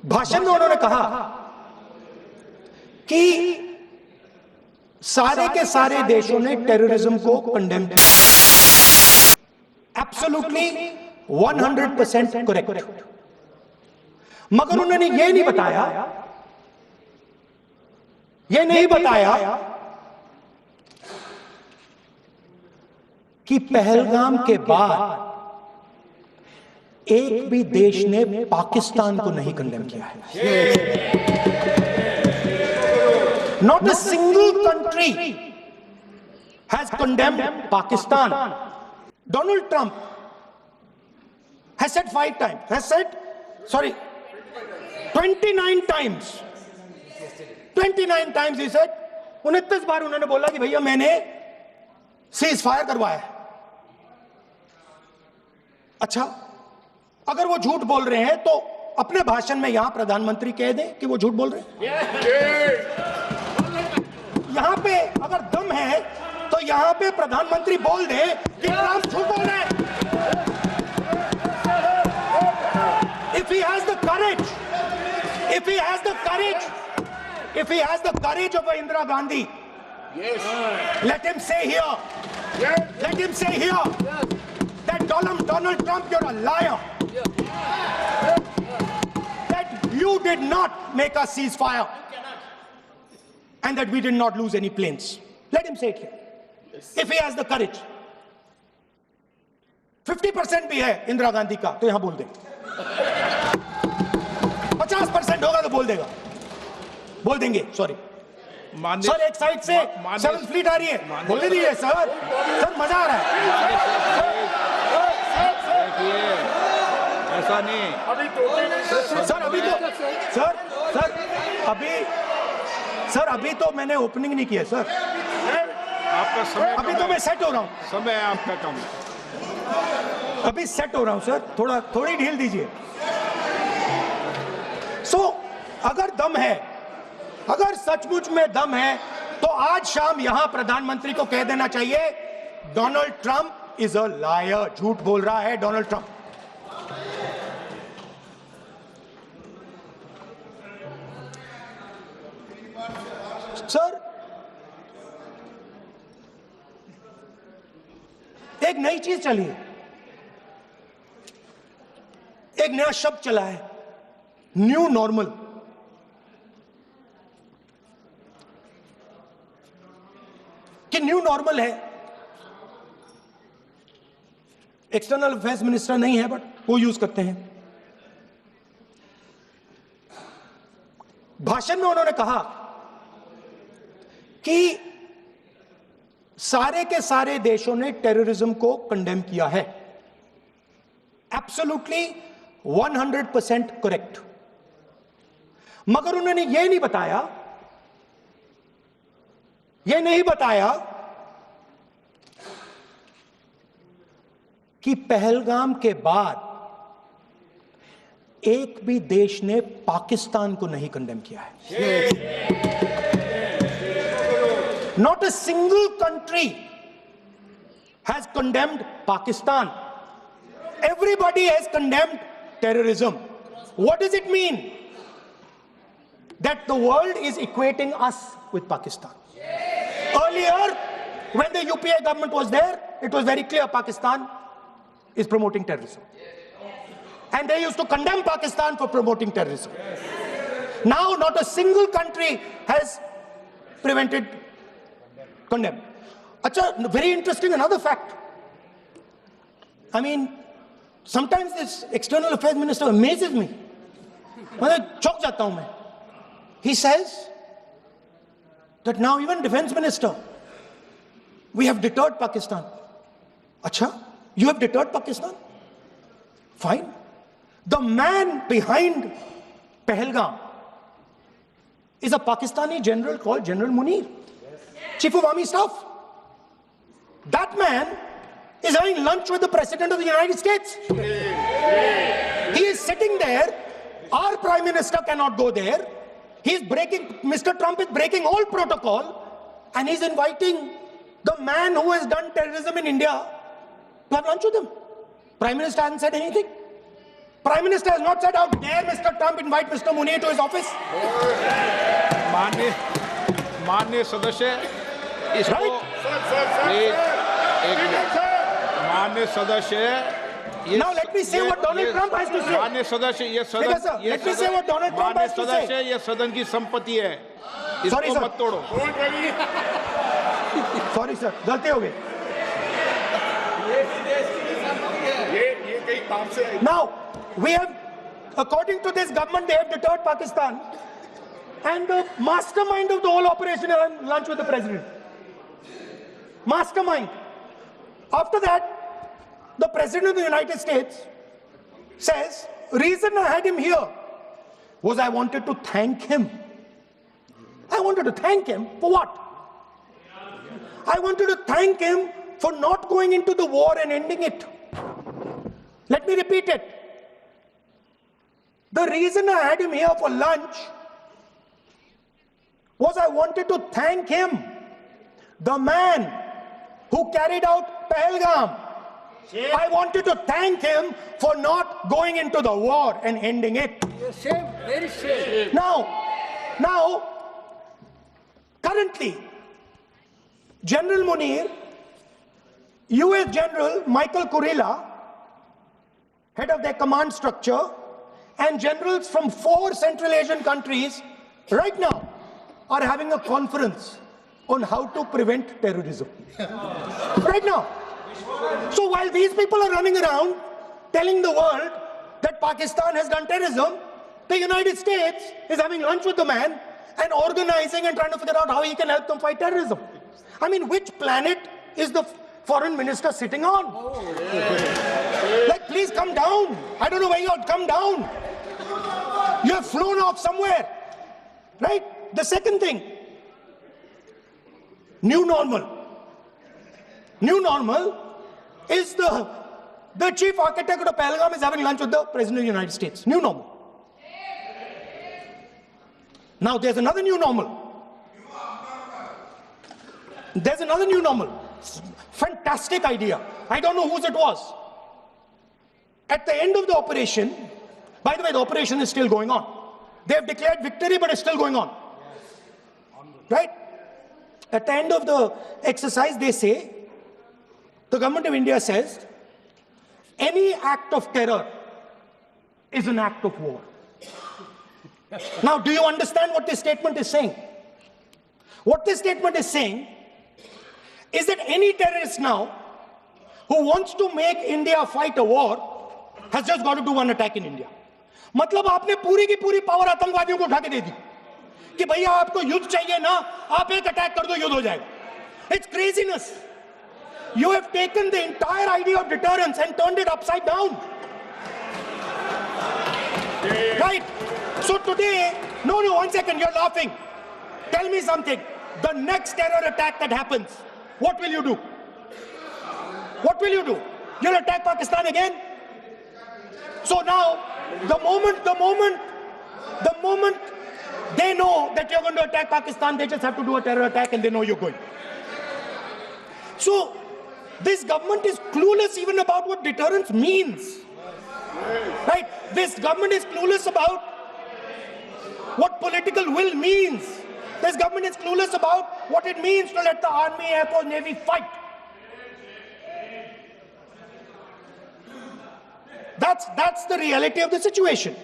भाषण में उन्होंने कहा कि सारे के सारे देशों ने टेररिज्म को कंडेम किया। Absolutely 100% correct. मगर उन्होंने यह नहीं बताया कि पहलगाम के बाद एक भी देश ने पाकिस्तान को नहीं कंडेम किया है। Not a single country has condemned Pakistan. Donald Trump has said 5 times, 29 times. 29 times he said, 29 बार उन्होंने बोला कि भैया मैंने सीज फायर करवाया है। अच्छा, अगर वो झूठ बोल रहे हैं तो अपने भाषण में यहां प्रधानमंत्री कह दें कि वो झूठ बोल रहे हैं। यहां पे अगर दम है तो यहां पे प्रधानमंत्री बोल दे कि ट्रंप झूठ बोल रहे हैं। If he has the courage of Indira Gandhi, let him say here that Donald Trump, you're a liar. That you did not make a ceasefire. And that we did not lose any planes. Let him say it here. If he has the courage. 50% भी है इंदिरा गांधी का तो यहां बोल दे। 50% होगा तो बोल देंगे। सॉरी सर, एक साइड से 7th फ्लीट आ रही है, बोलने दीजिए सर मजा आ रहा है। ऐसा नहीं अभी तो मैंने ओपनिंग नहीं किया सर। आपका समय अभी तो मैं सेट हो रहा हूं। समय आपका कम, अभी सेट हो रहा हूं सर, थोड़ी ढील दीजिए। अगर दम है, अगर सचमुच में दम है तो आज शाम यहां प्रधानमंत्री को कह देना चाहिए Donald Trump is a liar, झूठ बोल रहा है डोनाल्ड ट्रंप। सर, एक नई चीज चली है, एक नया शब्द चला है, न्यू नॉर्मल। कि न्यू नॉर्मल है, एक्सटर्नल अफेयर्स मिनिस्टर नहीं है बट वो यूज करते हैं। भाषण में उन्होंने कहा कि सारे के सारे देशों ने टेररिज्म को कंडेम किया है। Absolutely 100% correct. मगर उन्होंने यह नहीं बताया कि पहलगाम के बाद एक भी देश ने पाकिस्तान को नहीं कंडेम किया है। Not a single country has condemned Pakistan. Everybody has condemned terrorism. What does it mean? That the world is equating us with Pakistan. Earlier, when the UPA government was there, it was very clear Pakistan is promoting terrorism. And they used to condemn Pakistan for promoting terrorism. Now, not a single country has condemned. Acha, very interesting, another fact. I mean, sometimes this external affairs minister amazes me. मैं चौंक जाता हूं मैं. He says that now even defense minister, we have deterred Pakistan. Acha, you have deterred Pakistan? Fine. The man behind Pahalgam is a Pakistani general called General Munir, Chief of Army Staff. That man is having lunch with the President of the United States. He is sitting there. Our Prime Minister cannot go there. Mr. Trump is breaking all protocol, and he's inviting the man who has done terrorism in India to have lunch with him. Prime Minister hasn't said anything. Prime Minister has not said, how dare Mr. Trump invite Mr. Munir to his office? माननीय सदस्य इसको Right? एक minute. माननीय सदस्य Now let me say what Donald Trump has to say. माननीय सदस्य ये Speaker, sir, सदन ये let me say what Donald Trump माननीय has to say. सदस्य ये सदन की संपत्ति है, Sorry, इसको sir. मत तोड़ो। Sorry, sir. गलती हो गई. ये कई काम से Now, we have, according to this government, they have deterred Pakistan. And the mastermind of the whole operation is on lunch with the president. Mastermind. After that, the president of the United States says, reason I had him here was I wanted to thank him. I wanted to thank him for what? I wanted to thank him for not going into the war and ending it. Let me repeat it. The reason I had him here for lunch was I wanted to thank him, the man who carried out Pahalgam. I wanted to thank him for not going into the war and ending it. Shame, very shame. Now, currently, General Munir, US General Michael Kurilla, head of their command structure, and generals from 4 Central Asian countries right now are having a conference on how to prevent terrorism. Right now. So while these people are running around telling the world that Pakistan has done terrorism, the United States is having lunch with the man and organizing and trying to figure out how he can help them fight terrorism. I mean, which planet is the foreign minister sitting on? Like, please come down. I don't know where you are. Come down. You have flown off somewhere. Right? The second thing, new normal. New normal is the chief architect of Pahalgam is having lunch with the President of the United States. New normal. Now there's another new normal. There's another new normal. Fantastic idea. I don't know whose it was. At the end of the operation, by the way, the operation is still going on. They have declared victory, but it's still going on. Right? At the end of the exercise, they say, the government of India says, any act of terror is an act of war. Now, do you understand what this statement is saying? What this statement is saying is that any terrorist now who wants to make India fight a war has just got to do one attack in India. मतलब आपने पूरी की पूरी power आतंकवादियों को उठा के दे दी कि भैया आपको युद्ध चाहिए ना, आप एक अटैक कर दो, युद्ध हो जाएगा. It's craziness. You have taken the entire idea of deterrence and turned it upside down. Right? So today, no, one second, you're laughing. Tell me something. The next terror attack that happens, what will you do? What will you do? You'll attack Pakistan again? So now, the moment they know that you're going to attack Pakistan, they just have to do a terror attack and they know you're going. So, this government is clueless even about what deterrence means. Right? This government is clueless about what political will means. This government is clueless about what it means to let the army, air force, navy fight. That's the reality of the situation.